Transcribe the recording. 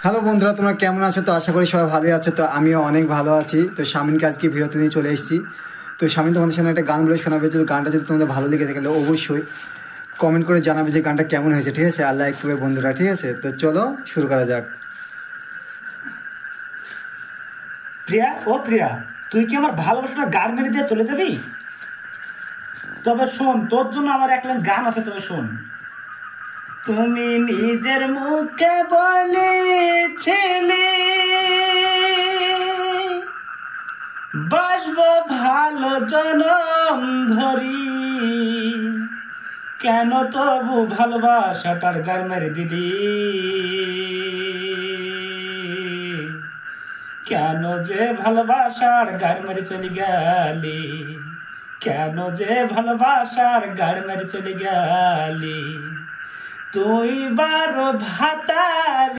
Hello বন্ধুরা, তোমরা কেমন আছো? তো আশা করি সবাই ভালোই আছো। তো আমিও অনেক ভালো আছি। তো শামিনকে আজকে ভিডিওতে নিয়ে চলে এসেছি। তো শামিন তোমাদের সামনে একটা গান বলে শোনাবে। যদি গানটা যদি তোমাদের ভালো লেগে থাকে অবশ্যই কমেন্ট করে জানাবে যে গানটা কেমন হয়েছে, ঠিক আছে? আর লাইক করবে বন্ধুরা, ঠিক আছে? তো চলো শুরু করা যাক। প্রিয়া, ও প্রিয়া, তুই কি আমার ভালোবাসাটা গান মেরে দিয়ে চলে যাবি? তবে শোন, তোর জন্য আমার এক লাইন গান আছে, তবে শোন। তুমি নিজের মুখে বলেছিলে বাসবো ভালো জনম ধরি, কেন তবু ভালোবাসাটার গান মেরে দিবি? কেন যে ভালোবাসার গান মেরে চলে গেলি? কেন যে ভালোবাসার গান মেরে চলে গেলি? তুই বারো ভাতার